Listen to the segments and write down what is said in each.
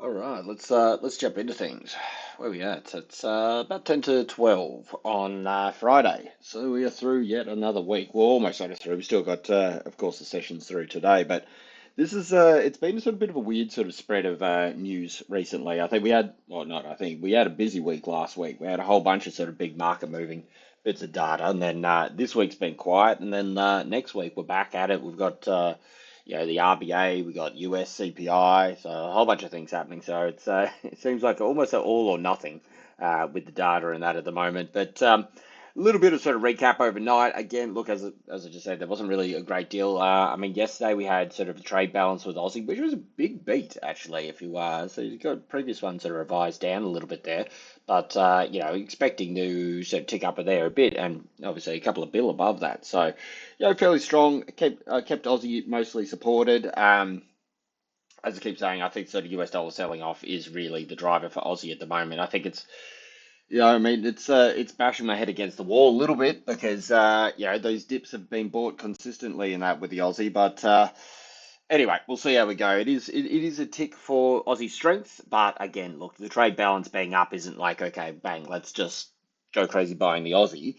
All right, let's jump into things. Where we at? It's about 10 to 12 on Friday. So we are through yet another week. We're almost sort of through. We've still got, of course, the sessions through today, but this is it's been sort of a bit of a weird sort of spread of news recently. I think we had, well, not I think we had a busy week last week. We had a whole bunch of sort of big market moving bits of data, and then this week's been quiet, and then next week we're back at it. We've got the RBA, we got US CPI, so a whole bunch of things happening. So it's it seems like almost an all or nothing with the data and that at the moment. But a little bit of sort of recap overnight. Again, look, as I just said, there wasn't really a great deal. I mean, yesterday we had sort of a trade balance with Aussie, which was a big beat actually. If you so you got previous ones sort of revised down a little bit there, but expecting to sort of tick up there a bit, and obviously a couple of bill above that. So fairly strong. Kept Aussie mostly supported. As I keep saying, I think sort of US dollar selling off is really the driver for Aussie at the moment. I think it's I mean it's bashing my head against the wall a little bit because those dips have been bought consistently in that with the Aussie, but anyway, we'll see how we go. It is a tick for Aussie strength, but again, look, the trade balance being up isn't like okay, bang, let's just go crazy buying the Aussie.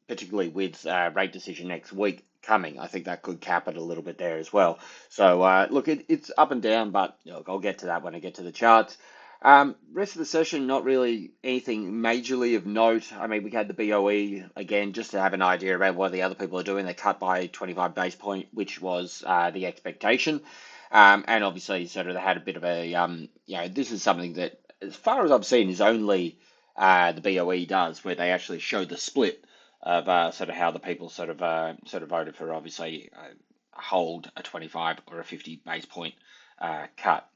Particularly with rate decision next week coming, I think that could cap it a little bit there as well. So look, it's up and down, but look, I'll get to that when I get to the charts. Rest of the session, not really anything majorly of note. I mean, we had the BOE again, just to have an idea about what the other people are doing. They cut by 25 base point, which was the expectation. And obviously, sort of, they had a bit of a, this is something that, as far as I've seen, is only the BOE does, where they actually show the split of sort of how the people sort of voted for, obviously, hold a 25 or a 50 base point cut.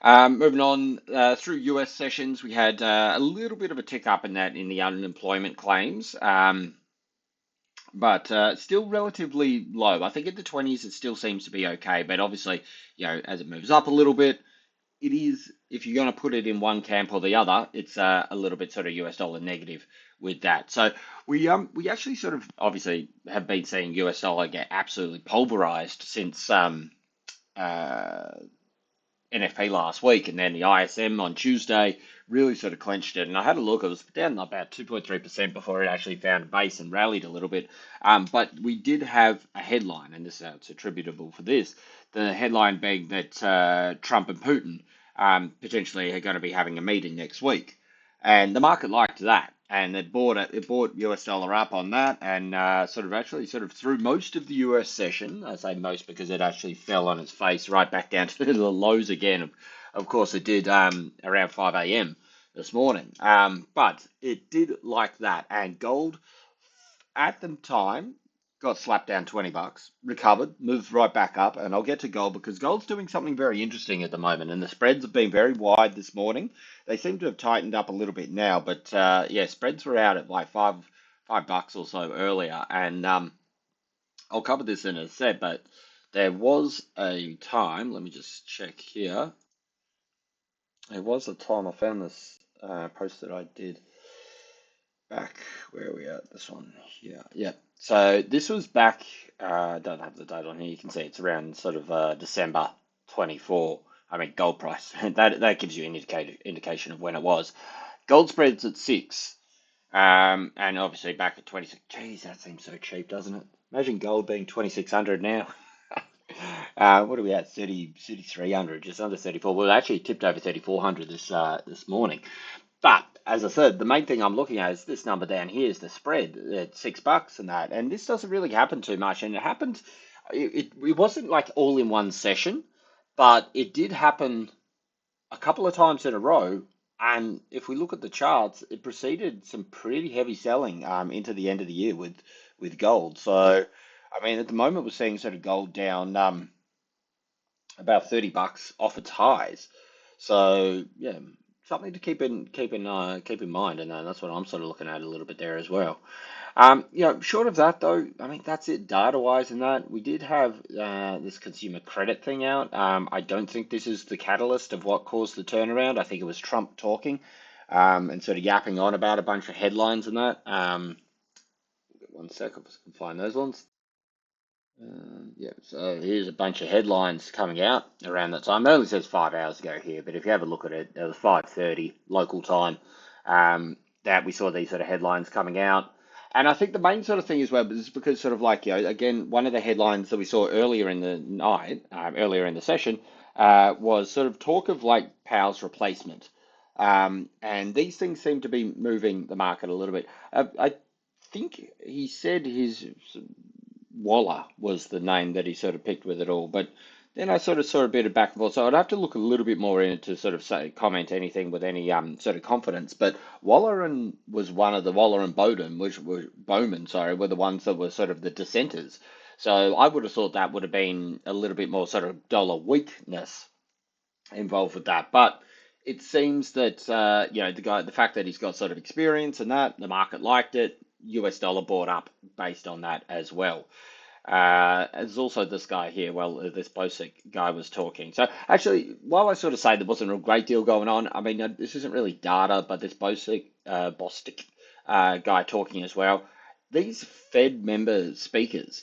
Moving on through US sessions, we had a little bit of a tick up in that in the unemployment claims, but still relatively low. I think in the 20s it still seems to be okay, but obviously, as it moves up a little bit, it is, if you're going to put it in one camp or the other, it's a little bit sort of US dollar negative with that. So we actually sort of obviously have been seeing US dollar get absolutely pulverized since uh, NFP last week, and then the ISM on Tuesday really sort of clenched it. And I had a look; it was down about 2.3% before it actually found a base and rallied a little bit. But we did have a headline, and this is how it's attributable for this. The headline being that Trump and Putin potentially are going to be having a meeting next week, and the market liked that. And it bought it. It bought US dollar up on that, and sort of through most of the US session. I say most because it actually fell on its face right back down to the lows again. Of course, it did around 5 a.m. this morning. But it did like that, and gold at the time got slapped down 20 bucks, recovered, moved right back up, and I'll get to gold because gold's doing something very interesting at the moment, and the spreads have been very wide this morning. They seem to have tightened up a little bit now, but spreads were out at like $5 or so earlier, and I'll cover this in a sec, but there was a time, let me just check here. There was a time I found this post that I did back, where are we at? This one here. Yeah. So this was back, I don't have the date on here. You can see it's around sort of December 24. I mean, gold price. That gives you an indication of when it was. Gold spreads at 6. And obviously back at 26. Geez, that seems so cheap, doesn't it? Imagine gold being 2,600 now. What are we at? 3,300, just under 34. Well, it actually tipped over 3,400 this morning. But as I said, the main thing I'm looking at is this number down here is the spread at $6 and that. And this doesn't really happen too much. And it happened, it wasn't like all in one session, but it did happen a couple of times in a row. And if we look at the charts, it preceded some pretty heavy selling into the end of the year with gold. So, I mean, at the moment, we're seeing sort of gold down about $30 off its highs. So yeah, something to keep in mind, and that's what I'm sort of looking at a little bit there as well. Short of that though, I mean that's it data wise. And that we did have this consumer credit thing out. I don't think this is the catalyst of what caused the turnaround. I think it was Trump talking and sort of yapping on about a bunch of headlines and that. One sec, if I can find those ones. Yeah, so here's a bunch of headlines coming out around that time. It only says 5 hours ago here, but if you have a look at it, it was 5:30 local time that we saw these sort of headlines coming out. And I think the main sort of thing as well is because sort of like, again, one of the headlines that we saw earlier in the night, earlier in the session, was sort of talk of like Powell's replacement. And these things seem to be moving the market a little bit. I think he said his Waller was the name that he sort of picked with it all. But then I sort of saw a bit of back and forth. So I'd have to look a little bit more in it to sort of say comment anything with any sort of confidence. But Waller and was one of the Waller and Bowden, which were Bowman, sorry, were the ones that were sort of the dissenters. So I would have thought that would have been a little bit more sort of dollar weakness involved with that. But it seems that the fact that he's got sort of experience and that the market liked it, US dollar bought up based on that as well. There's also this guy here. Well, this Bosick guy was talking. So actually, while I sort of say there wasn't a great deal going on, I mean this isn't really data, but this Bostic guy talking as well. These Fed member speakers,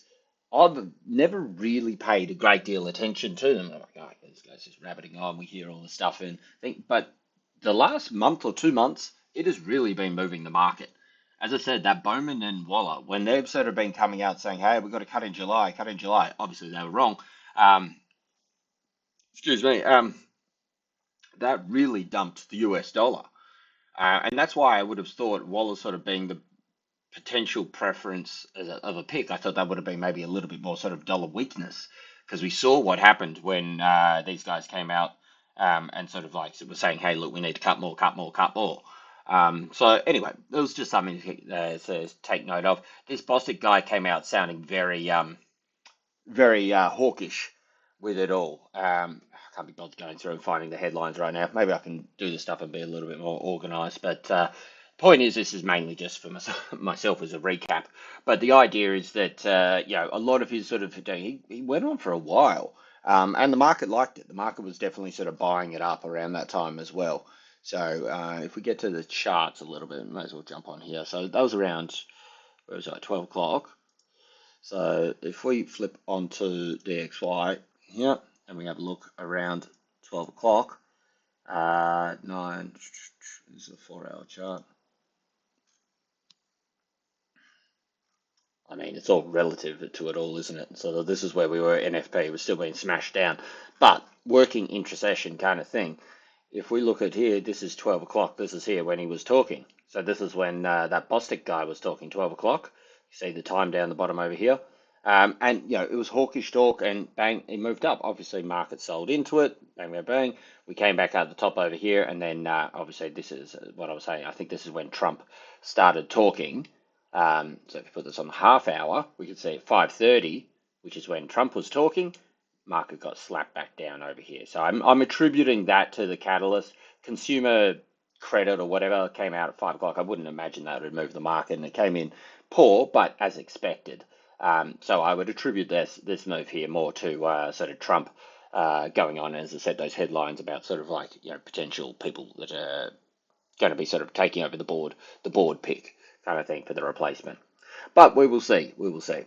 I've never really paid a great deal of attention to them. I'm like, oh, this guy's just rabbiting on. We hear all this stuff and think, but the last month or 2 months, it has really been moving the market. As I said, that Bowman and Waller, when they've sort of been coming out saying, hey, we've got to cut in July, cut in July, obviously they were wrong. Um, excuse me, that really dumped the US dollar. And that's why I would have thought Waller sort of being the potential preference of a pick. I thought that would have been maybe a little bit more sort of dollar weakness because we saw what happened when these guys came out and sort of like were saying, "Hey, look, we need to cut more, cut more, cut more." So anyway, it was just something to take note of. This Bostic guy came out sounding very hawkish with it all. I can't be bothered going through and finding the headlines right now. Maybe I can do the stuff and be a little bit more organised. But point is, this is mainly just for myself as a recap. But the idea is that a lot of his sort of he went on for a while, and the market liked it. The market was definitely sort of buying it up around that time as well. So if we get to the charts a little bit, might as well jump on here. So that was around, where was that, 12 o'clock. So if we flip onto DXY here and we have a look around 12 o'clock, 9, this is a 4 hour chart. I mean, it's all relative to it all, isn't it? So this is where we were, NFP was still being smashed down, but working intrasession kind of thing. If we look at here, this is 12 o'clock. This is here when he was talking. So this is when that Bostic guy was talking, 12 o'clock. You see the time down the bottom over here. And, it was hawkish talk and bang, it moved up. Obviously, market sold into it. Bang, bang, bang. We came back out the top over here. And then, obviously, this is what I was saying. I think this is when Trump started talking. So if you put this on the half hour, we could see at 5:30, which is when Trump was talking, market got slapped back down over here. So I'm attributing that to the catalyst. Consumer credit or whatever came out at 5 o'clock. I wouldn't imagine that would move the market, and it came in poor, but as expected. So I would attribute this move here more to sort of Trump going on, as I said, those headlines about sort of like potential people that are going to be sort of taking over the board pick kind of thing for the replacement. But we will see. We will see.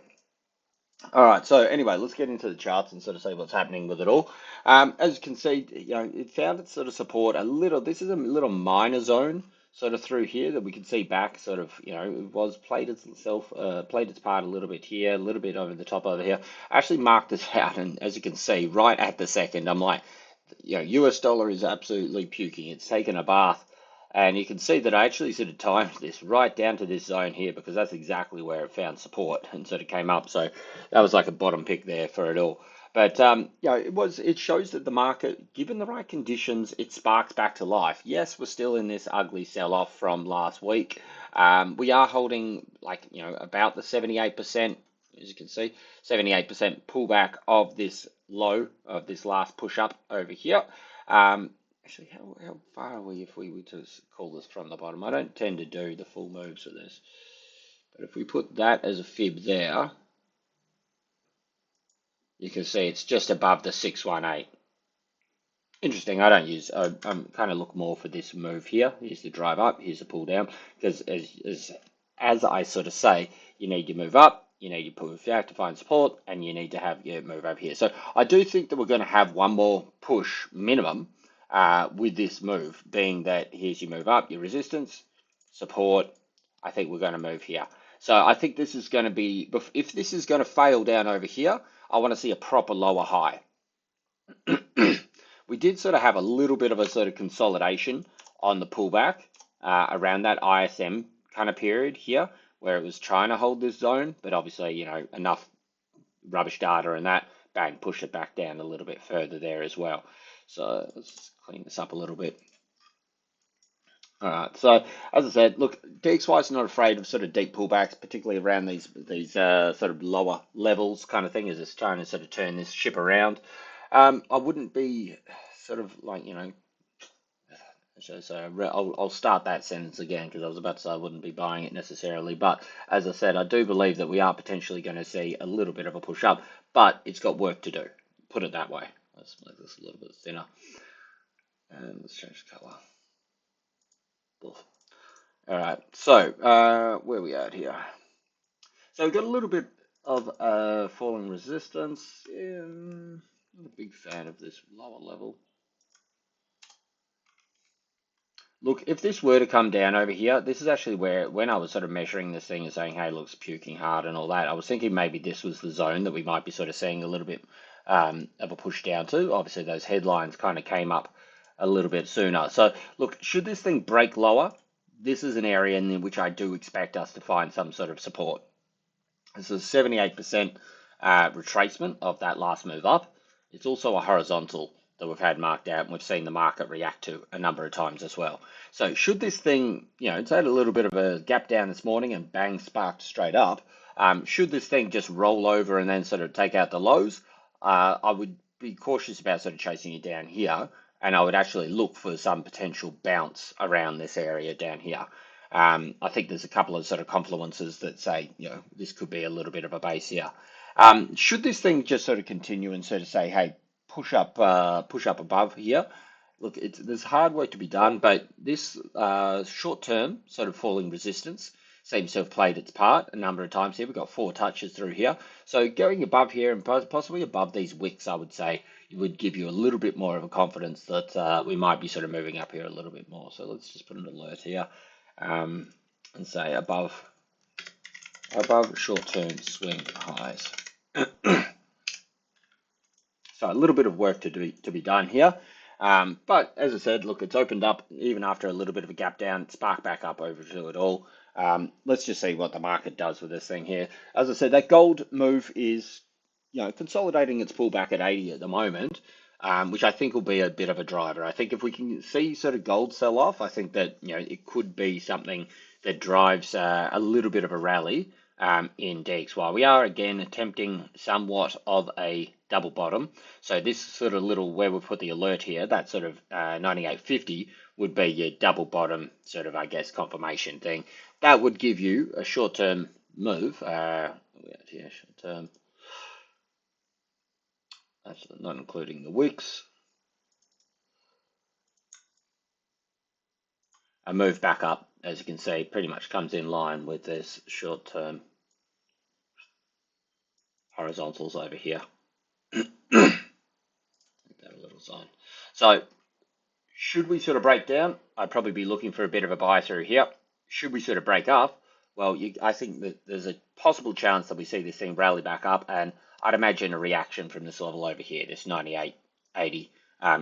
All right. So anyway, let's get into the charts and sort of see what's happening with it all. As you can see, it found its sort of support a little. This is a little minor zone sort of through here that we can see back. Sort of, it was played itself, played its part a little bit here, a little bit over the top over here. I actually marked this out, and as you can see, right at the second, I'm like, US dollar is absolutely puking. It's taken a bath. And you can see that I actually sort of timed this right down to this zone here because that's exactly where it found support and sort of came up. So that was like a bottom pick there for it all. But it shows that the market, given the right conditions, it sparks back to life. Yes, we're still in this ugly sell-off from last week. We are holding about the 78%, as you can see, 78% pullback of this low of this last push up over here. Actually, how far are we if we were to call this from the bottom? I don't tend to do the full moves of this. But if we put that as a fib there, you can see it's just above the 618. Interesting. I'm kind of look more for this move here. Here's the drive up, here's the pull down. Because as I sort of say, you need to move up, you need you have to find support, and you need to have your move over here. So I do think that we're going to have one more push minimum with this move, being that here's your move up, your resistance, support. I think we're going to move here. So I think this is going to be, if this is going to fail down over here, I want to see a proper lower high. We did sort of have a little bit of a sort of consolidation on the pullback around that ISM kind of period here, where it was trying to hold this zone, but obviously, you know, enough rubbish data and that, bang, push it back down a little bit further there as well. So let's clean this up a little bit. All right, so as I said, look, DXY is not afraid of sort of deep pullbacks, particularly around these sort of lower levels kind of thing, as it's trying to sort of turn this ship around. I wouldn't be sort of like, you know, so I'll start that sentence again because I was about to say I wouldn't be buying it necessarily. But as I said, I do believe that we are potentially going to see a little bit of a push up, but it's got work to do. Put it that way. Let's make this a little bit thinner. And let's change the color. All right, so where are we at here? So we've got a little bit of falling resistance. I'm not a big fan of this lower level. Look, if this were to come down over here, this is actually where, when I was sort of measuring this thing and saying, hey, looks puking hard and all that, I was thinking maybe this was the zone that we might be sort of seeing a little bit of a push down to. Obviously, those headlines kind of came up a little bit sooner. So, look, should this thing break lower, this is an area in which I do expect us to find some sort of support. This is 78% retracement of that last move up. It's also a horizontal that we've had marked out, and we've seen the market react to a number of times as well. So should this thing, you know, it's had a little bit of a gap down this morning and bang, sparked straight up. Should this thing just roll over and then sort of take out the lows, I would be cautious about sort of chasing it down here, and I would actually look for some potential bounce around this area down here. I think there's a couple of sort of confluences that say, you know, this could be a little bit of a base here. Should this thing just sort of continue and sort of say, hey, push up above here? Look, there's hard work to be done, but this short-term sort of falling resistance seems to have played its part a number of times here. We've got 4 touches through here. So going above here and possibly above these wicks, I would say, it would give you a little bit more of a confidence that we might be sort of moving up here a little bit more. So let's just put an alert here and say above short-term swing highs. So a little bit of work to be done here. But as I said, look, it's opened up even after a little bit of a gap down, it sparked back up over to it all. Let's just see what the market does with this thing here. As I said, that gold move is, you know, consolidating its pullback at 80 at the moment, which I think will be a bit of a driver. I think if we can see sort of gold sell off, I think that, you know, it could be something that drives a little bit of a rally in DXY. We are again attempting somewhat of a double bottom. So this sort of little where we put the alert here, that sort of 98.50 would be your double bottom sort of, I guess, confirmation thing. That would give you a short-term move. Short-term. That's not including the wicks. A move back up, as you can see, pretty much comes in line with this short-term horizontals over here. That a little zone. So should we sort of break down, I'd probably be looking for a bit of a buy through here. Should we sort of break up, well, I think that there's a possible chance that we see this thing rally back up, and I'd imagine a reaction from this level over here, this 98.80,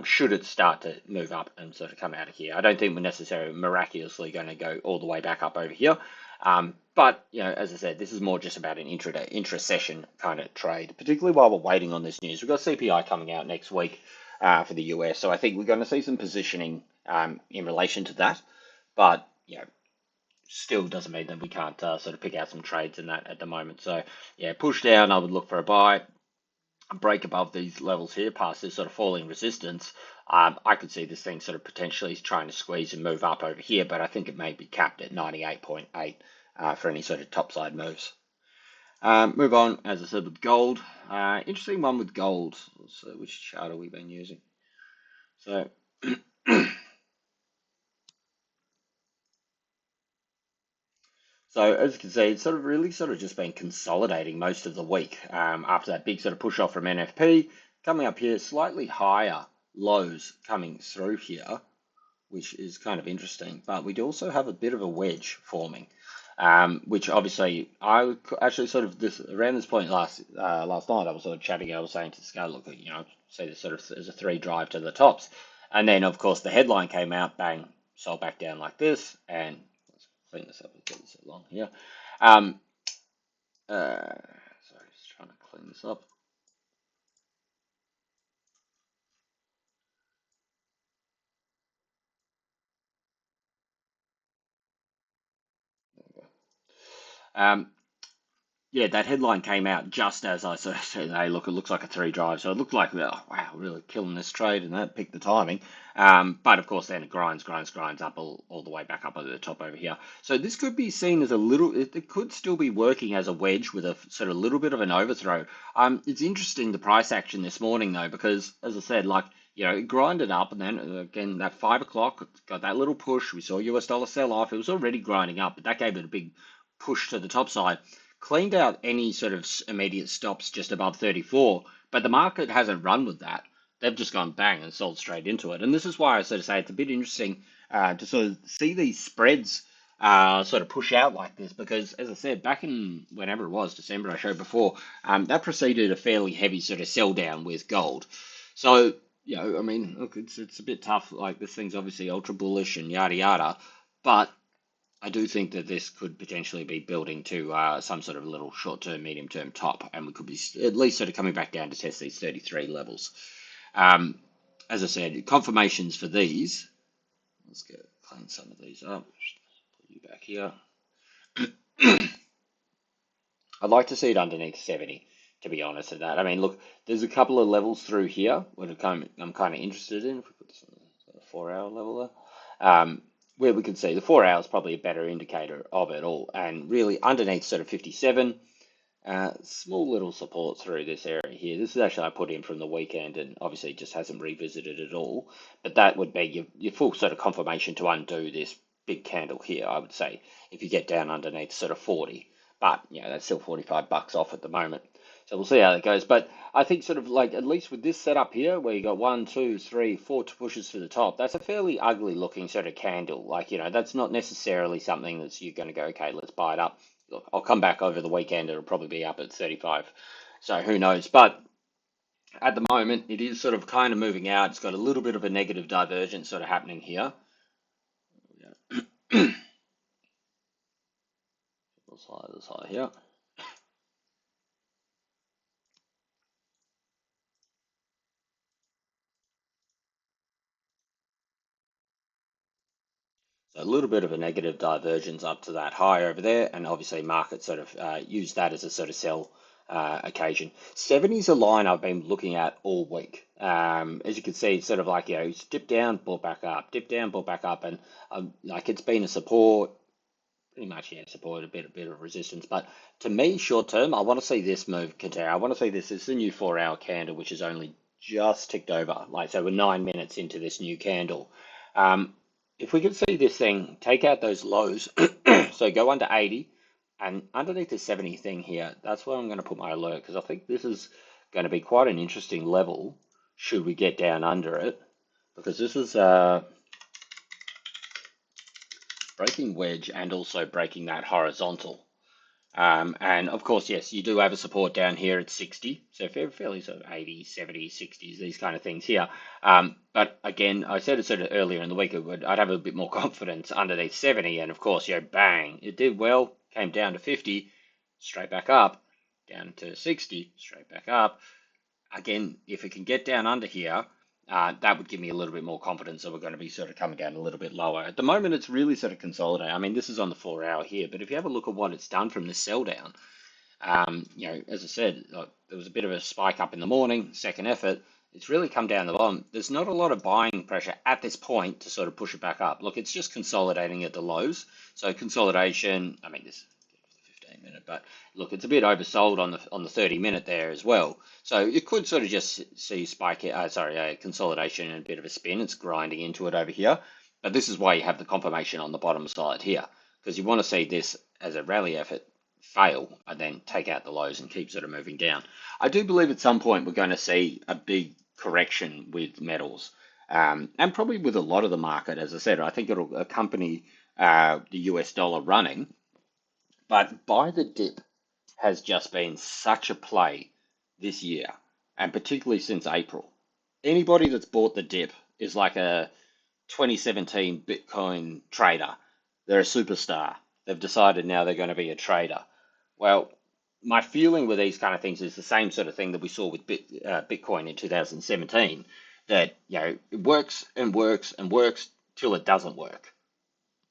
should it start to move up and sort of come out of here. I don't think we're necessarily miraculously going to go all the way back up over here. But, you know, as I said, this is more just about an intra-session kind of trade, particularly while we're waiting on this news. We've got CPI coming out next week for the US, so I think we're going to see some positioning in relation to that. But, you know, still doesn't mean that we can't sort of pick out some trades in that at the moment. So, yeah, push down, I would look for a buy. A break above these levels here, past this sort of falling resistance. I could see this thing sort of potentially trying to squeeze and move up over here, but I think it may be capped at 98.8 for any sort of topside moves. Move on, as I said, with gold. Interesting one with gold. So which chart have we been using? So So as you can see, it's sort of really sort of just been consolidating most of the week after that big sort of push off from NFP, coming up here, slightly higher lows coming through here, which is kind of interesting. But we do also have a bit of a wedge forming, which obviously actually sort of this around this point last night I was sort of chatting. I was saying to Scale, look, see this sort of as a three drive to the tops, and then of course the headline came out, bang, sold back down like this, and let's clean this up. Let's get this along here. Um, sorry, just trying to clean this up. There we go. Yeah, that headline came out just as I sort of said, hey, look, it looks like a three drive. So it looked like, oh, wow, really killing this trade, and that picked the timing. But of course, then it grinds up all the way back up over the top over here. So this could be seen as a little, it could still be working as a wedge with a sort of little bit of an overthrow. It's interesting, the price action this morning, though, because as I said, like, it grinded up, and then again, that 5 o'clock, it got that little push. We saw US dollar sell off. It was already grinding up, but that gave it a big push to the top side, cleaned out any sort of immediate stops just above 34, but the market hasn't run with that. They've just gone bang and sold straight into it. And this is why I sort of say it's a bit interesting to sort of see these spreads sort of push out like this, because as I said, back in whenever it was, December I showed before, that preceded a fairly heavy sort of sell down with gold. So, I mean, look, it's a bit tough. Like, this thing's obviously ultra bullish and yada yada, but I do think that this could potentially be building to some sort of little short-term, medium-term top, and we could be at least sort of coming back down to test these 33 levels. Um, as I said, confirmations for these. Let's go clean some of these up. Put you back here. I'd like to see it underneath 70, to be honest with that. I mean, look, there's a couple of levels through here what I'm kind of interested in. If we put this on the 4 hour level there, where we can see the 4 hours is probably a better indicator of it all. And really underneath sort of 57, small little support through this area here. This is actually I put in from the weekend, and obviously just hasn't revisited at all. But that would be your full sort of confirmation to undo this big candle here, I would say, if you get down underneath sort of 40. But that's still 45 bucks off at the moment. So we'll see how that goes. But I think sort of like, at least with this setup here, where you got 1, 2, 3, 4 pushes to the top, that's a fairly ugly looking sort of candle. Like, that's not necessarily something that's you're going to go, okay, let's buy it up. Look, I'll come back over the weekend. It'll probably be up at 35. So who knows? But at the moment, it is sort of kind of moving out. It's got a little bit of a negative divergence sort of happening here. This high here. So a little bit of a negative divergence up to that high over there, and obviously market sort of use that as a sort of sell occasion. 70 is a line I've been looking at all week. As you can see, it's sort of like, it's dipped down, bought back up, dipped down, bought back up, and like it's been a support, pretty much, support, a bit of resistance. But to me, short term, I want to see this move continue. I want to see this. It's the new 4 hour candle, which is only just ticked over. Like, so we're 9 minutes into this new candle. If we can see this thing take out those lows, so go under 80 and underneath the 70 thing here, that's where I'm going to put my alert, because I think this is going to be quite an interesting level should we get down under it, because this is breaking wedge and also breaking that horizontal. And of course, yes, you do have a support down here at 60. So fairly sort of 80, 70, 60s, these kind of things here. But again, I said it sort of earlier in the week, I'd have a bit more confidence underneath 70. And of course, bang, it did well, came down to 50, straight back up, down to 60, straight back up. Again, if it can get down under here, that would give me a little bit more confidence that we're going to be sort of coming down a little bit lower. At the moment, it's really sort of consolidating. I mean, this is on the 4 hour here, but if you have a look at what it's done from this sell down, as I said, there was a bit of a spike up in the morning, second effort. It's really come down the bottom. There's not a lot of buying pressure at this point to sort of push it back up. Look, it's just consolidating at the lows. So consolidation, I mean, this 15 minute, but look, it's a bit oversold on the 30 minute there as well. So you could sort of just see spike, consolidation and a bit of a spin. It's grinding into it over here, but this is why you have the confirmation on the bottom side here, because you want to see this as a rally effort fail and then take out the lows and keep sort of moving down. I do believe at some point we're going to see a big correction with metals, and probably with a lot of the market. As I said, I think it'll accompany the US dollar running, but buy the dip has just been such a play this year, and particularly since April. Anybody that's bought the dip is like a 2017 Bitcoin trader. They're a superstar. They've decided now they're going to be a trader. Well, my feeling with these kind of things is the same sort of thing that we saw with Bitcoin in 2017, that it works and works and works till it doesn't work,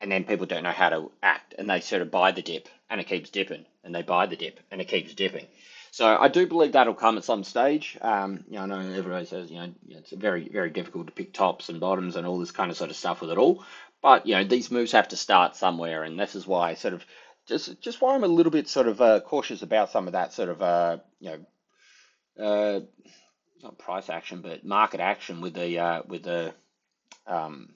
and then people don't know how to act, and they sort of buy the dip and it keeps dipping, and they buy the dip and it keeps dipping. So I do believe that'll come at some stage. I know everybody says it's very very difficult to pick tops and bottoms and all this kind of sort of stuff with it all, but these moves have to start somewhere, and this is why sort of just why I'm a little bit sort of cautious about some of that sort of uh, not price action but market action with the um,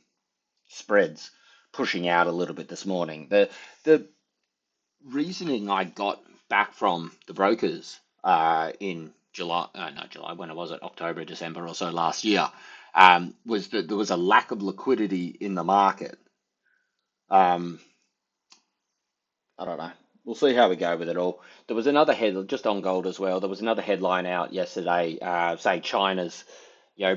spreads pushing out a little bit this morning. The reasoning I got back from the brokers in July, not July, when was it? October, December or so last year, was that there was a lack of liquidity in the market. Um, I don't know. We'll see how we go with it all. There was another head just on gold as well. There was another headline out yesterday saying China's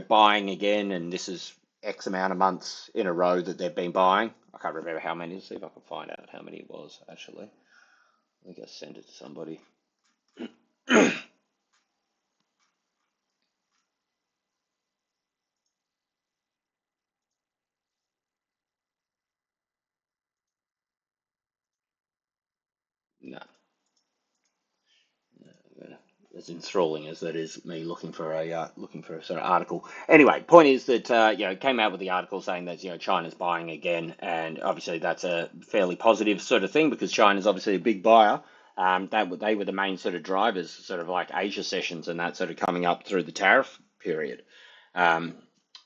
buying again, and this is X amount of months in a row that they've been buying. I can't remember how many. Let's see if I can find out how many it was actually. I think I sent it to somebody. No, as enthralling as that is, me looking for a sort of article. Anyway, point is that came out with the article saying that China's buying again, and obviously that's a fairly positive sort of thing because China's obviously a big buyer. They were the main sort of drivers, sort of like Asia sessions and that sort of coming up through the tariff period. Um,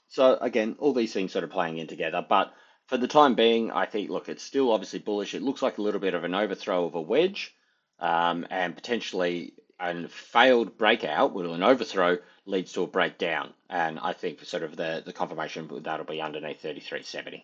so again, all these things sort of playing in together, but for the time being, I think look, it's still obviously bullish. It looks like a little bit of an overthrow of a wedge, and potentially a failed breakout with an overthrow leads to a breakdown. And I think sort of the confirmation that'll be underneath 33.70.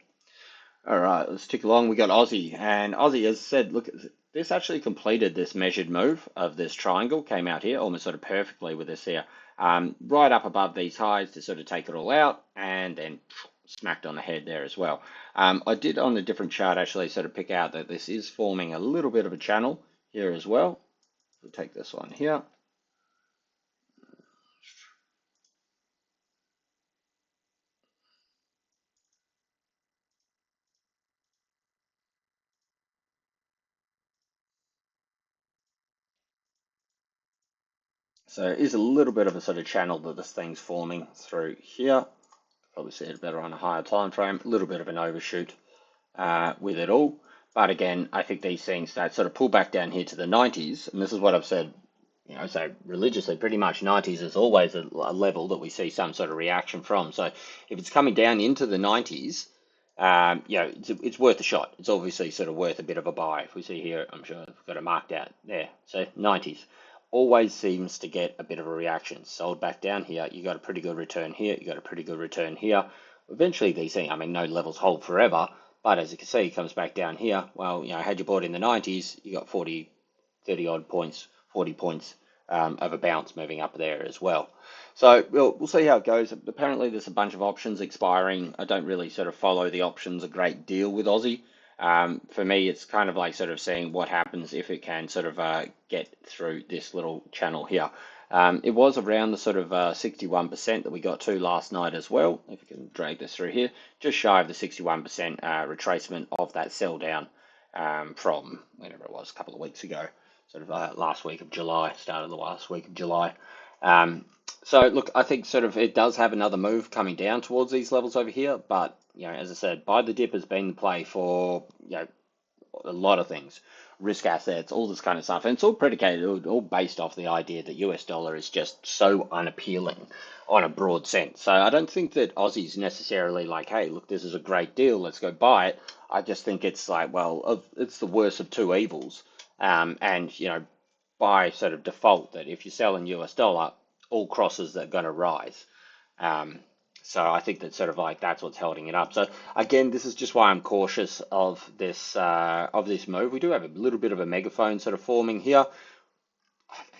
All right, let's tick along. We got Aussie, and Aussie, as I said, look, this actually completed this measured move of this triangle, came out here almost sort of perfectly with this here, right up above these highs to sort of take it all out, and then smacked on the head there as well. I did on a different chart actually sort of pick out that this is forming a little bit of a channel here as well. We'll take this one here. So it is a little bit of a sort of channel that this thing's forming through here. Probably see it better on a higher time frame. A little bit of an overshoot with it all. But again, I think these things that sort of pull back down here to the 90s, and this is what I've said, so religiously, pretty much 90s is always a level that we see some sort of reaction from. So if it's coming down into the 90s, it's worth a shot. It's obviously sort of worth a bit of a buy. If we see here, I'm sure I've got it marked out there. So 90s always seems to get a bit of a reaction. Sold back down here, you got a pretty good return here, you got a pretty good return here. Eventually these things, I mean, no levels hold forever, but as you can see, it comes back down here. Well, had you bought in the 90s, you got 40, 30 odd points, 40 points of a bounce moving up there as well. So we'll see how it goes. Apparently there's a bunch of options expiring. I don't really sort of follow the options a great deal with Aussie. For me, it's kind of like sort of seeing what happens if it can sort of get through this little channel here. It was around the sort of 61% that we got to last night as well. If we can drag this through here, just shy of the 61% retracement of that sell down from whenever it was, a couple of weeks ago, sort of last week of July, start of the last week of July. So look, I think sort of it does have another move coming down towards these levels over here, but as I said, buy the dip has been the play for a lot of things. risk assets, all this kind of stuff. And it's all predicated, all based off the idea that US dollar is just so unappealing on a broad sense. So I don't think that Aussie's necessarily like, hey, look, this is a great deal, let's go buy it. I just think it's like, well, it's the worst of two evils. And, by sort of default, that if you sell in US dollar, all crosses are going to rise. Um, so I think that sort of like that's what's holding it up. So again, this is just why I'm cautious of this move. We do have a little bit of a megaphone sort of forming here.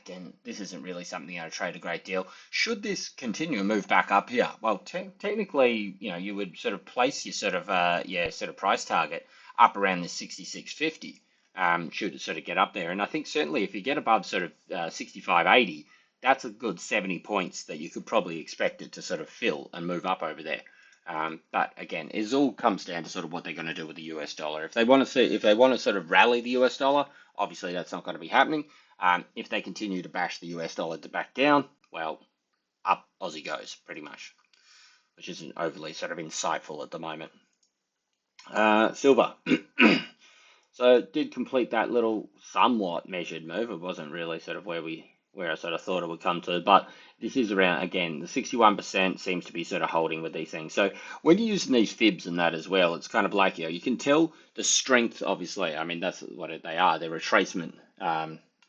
Again, this isn't really something I trade a great deal. Should this continue and move back up here? Well, technically, you would sort of place your sort of sort of price target up around this 66.50. Should it sort of get up there, and I think certainly if you get above sort of 65.80, that's a good 70 points that you could probably expect it to sort of fill and move up over there. But again, it all comes down to sort of what they're going to do with the US dollar. If they want to sort of rally the US dollar, obviously that's not going to be happening. If they continue to bash the US dollar to back down, well, up Aussie goes pretty much, which isn't overly sort of insightful at the moment. Silver. So it did complete that little somewhat measured move. It wasn't really sort of where I sort of thought it would come to, but this is around, again, the 61% seems to be sort of holding with these things. So when you're using these fibs and that as well, it's kind of like, you can tell the strength, obviously. I mean, that's what they are. They're retracement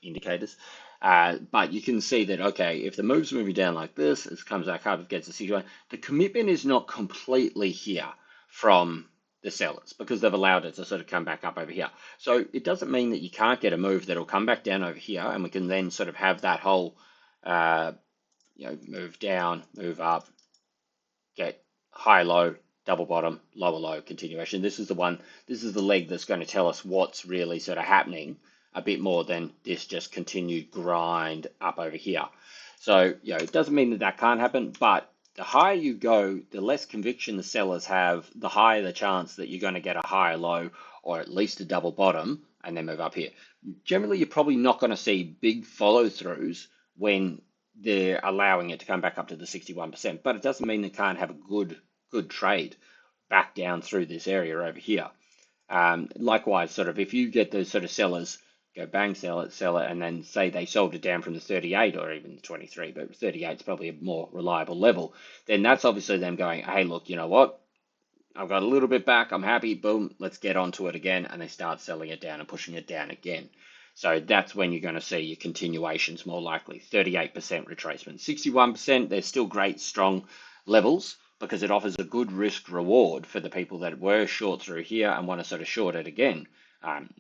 indicators. But you can see that, okay, if the move's moving down like this, it comes back up, it gets to 61. The commitment is not completely here from the sellers because they've allowed it to sort of come back up over here. So it doesn't mean that you can't get a move that'll come back down over here, and we can then sort of have that whole, move down, move up, get high, low, double bottom, lower low continuation. This is the leg that's going to tell us what's really sort of happening a bit more than this just continued grind up over here. So, it doesn't mean that that can't happen, but the higher you go, the less conviction the sellers have, the higher the chance that you're going to get a higher low or at least a double bottom and then move up here. Generally, you're probably not going to see big follow-throughs when they're allowing it to come back up to the 61%, but it doesn't mean they can't have a good trade back down through this area over here. Likewise, sort of if you get those sort of sellers go bang, sell it, and then say they sold it down from the 38 or even the 23, but 38 is probably a more reliable level, then that's obviously them going, hey, look, you know what? I've got a little bit back, I'm happy, boom, let's get onto it again, and they start selling it down and pushing it down again. So that's when you're going to see your continuations more likely. 38% retracement. 61%, they're still great, strong levels because it offers a good risk reward for the people that were short through here and want to sort of short it again.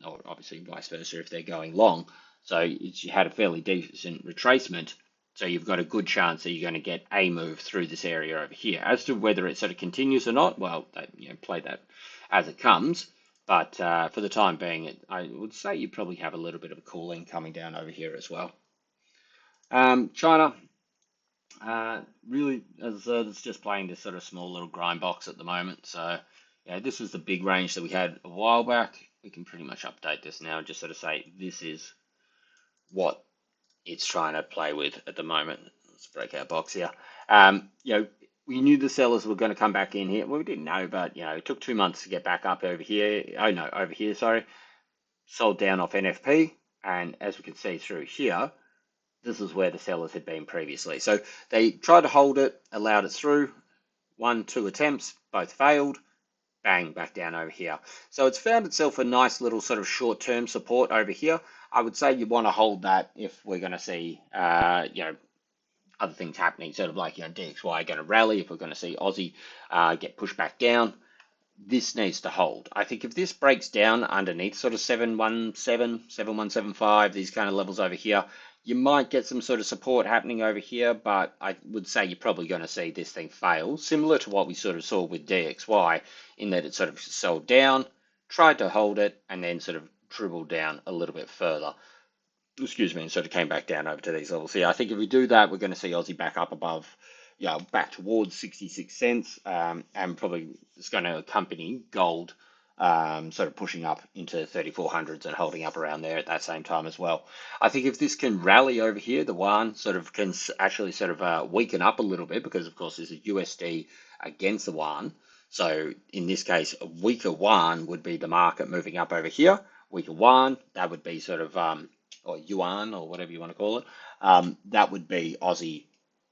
Or obviously vice versa if they're going long. So you had a fairly decent retracement. So you've got a good chance that you're going to get a move through this area over here. As to whether it sort of continues or not, well, play that as it comes. But for the time being, I would say you probably have a little bit of a cooling coming down over here as well. China, really, as I said, it's just playing this sort of small little grind box at the moment. So this was the big range that we had a while back. We can pretty much update this now and just sort of say this is what it's trying to play with at the moment. Let's break our box here. We knew the sellers were going to come back in here. Well, we didn't know, but it took 2 months to get back up over here. Oh no, over here, sorry. Sold down off NFP, and as we can see through here, this is where the sellers had been previously. So they tried to hold it, allowed it through. 1, 2 attempts, both failed. Bang, back down over here. So it's found itself a nice little sort of short-term support over here. I would say you want to hold that if we're going to see, other things happening, sort of like, DXY going to rally, if we're going to see Aussie get pushed back down. This needs to hold. I think if this breaks down underneath sort of 717, 7175, these kind of levels over here, you might get some sort of support happening over here, but I would say you're probably going to see this thing fail, similar to what we sort of saw with DXY, in that it sort of sold down, tried to hold it, and then sort of dribbled down a little bit further. Excuse me, and sort of came back down over to these levels here. I think if we do that, we're going to see Aussie back up above, back towards 66 cents, and probably it's going to accompany gold sort of pushing up into 3400s and holding up around there at that same time as well. I think if this can rally over here, the yuan sort of can actually sort of weaken up a little bit, because of course there's a USD against the yuan. So in this case, a weaker yuan would be the market moving up over here, weaker yuan, that would be sort of, or yuan or whatever you want to call it, that would be Aussie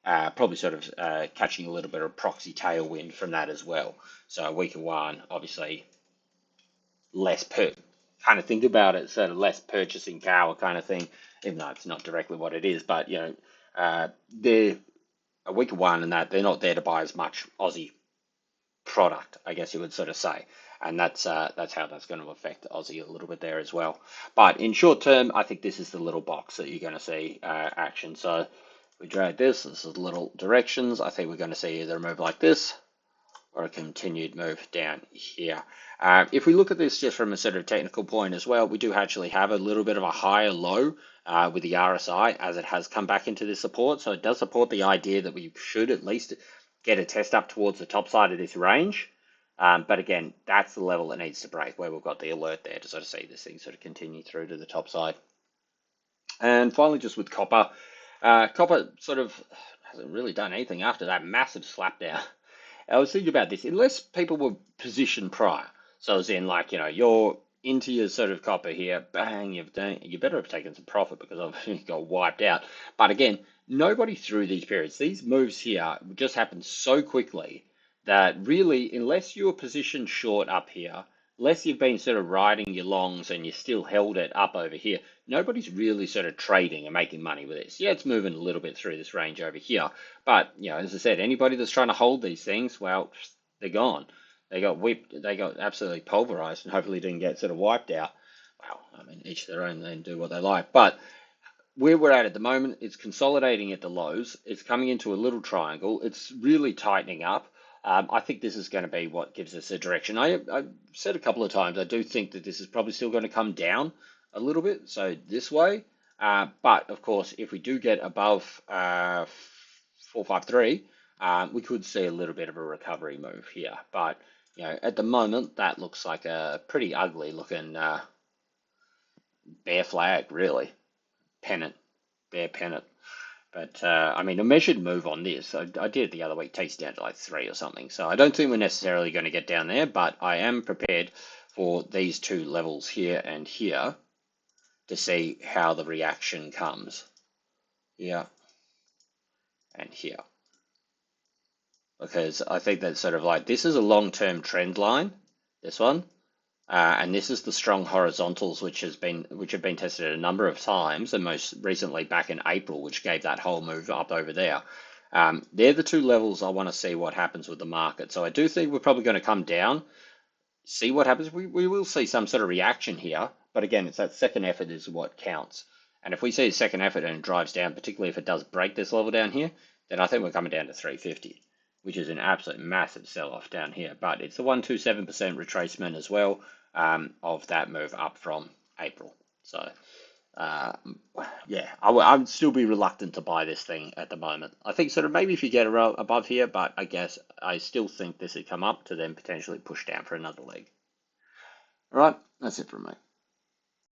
probably sort of catching a little bit of proxy tailwind from that as well. So a weaker yuan, obviously less kind of think about it, sort of less purchasing power kind of thing, even though it's not directly what it is, but they're a weaker one in that they're not there to buy as much Aussie product, I guess you would sort of say. And that's how that's going to affect Aussie a little bit there as well. But in short term, I think this is the little box that you're going to see action. So we drag this is the little directions. I think we're going to see either a move like this or a continued move down here. If we look at this just from a sort of technical point as well, we do actually have a little bit of a higher low with the RSI as it has come back into this support. So it does support the idea that we should at least get a test up towards the top side of this range. But again, that's the level that needs to break, where we've got the alert there to sort of see this thing sort of continue through to the top side. And finally, just with copper, copper sort of hasn't really done anything after that massive slap down. I was thinking about this, unless people were positioned prior. So as in, like, you're into your sort of copper here, bang, you better have taken some profit because obviously you got wiped out. But again, nobody through these periods. These moves here just happen so quickly that really, unless you're positioned short up here, unless you've been sort of riding your longs and you still held it up over here, nobody's really sort of trading and making money with this. Yeah, it's moving a little bit through this range over here, but as I said, anybody that's trying to hold these things, well, they're gone. They got whipped, they got absolutely pulverized, and hopefully didn't get sort of wiped out. Well, I mean, each their own, they do what they like. But where we're at the moment, it's consolidating at the lows. It's coming into a little triangle. It's really tightening up. I think this is going to be what gives us a direction. I've said a couple of times, I do think that this is probably still going to come down a little bit, so this way. But of course, if we do get above 453, we could see a little bit of a recovery move here. But at the moment, that looks like a pretty ugly looking bear flag, really. Pennant, bear pennant. But I mean, a measured move on this, I did it the other week, takes down to like 3 or something. So I don't think we're necessarily going to get down there, but I am prepared for these two levels here and here to see how the reaction comes. Here and here. Because I think that's sort of like, this is a long-term trend line, this one. And this is the strong horizontals, which have been tested a number of times, and most recently back in April, which gave that whole move up over there. They're the two levels I want to see what happens with the market. So I do think we're probably going to come down, see what happens. We will see some sort of reaction here, but again, it's that second effort is what counts. And if we see a second effort and it drives down, particularly if it does break this level down here, then I think we're coming down to 350, which is an absolute massive sell-off down here. But it's a 127% retracement as well of that move up from April. So, yeah, I would still be reluctant to buy this thing at the moment. I think sort of maybe if you get above here, but I guess I still think this would come up to then potentially push down for another leg. All right, that's it from me.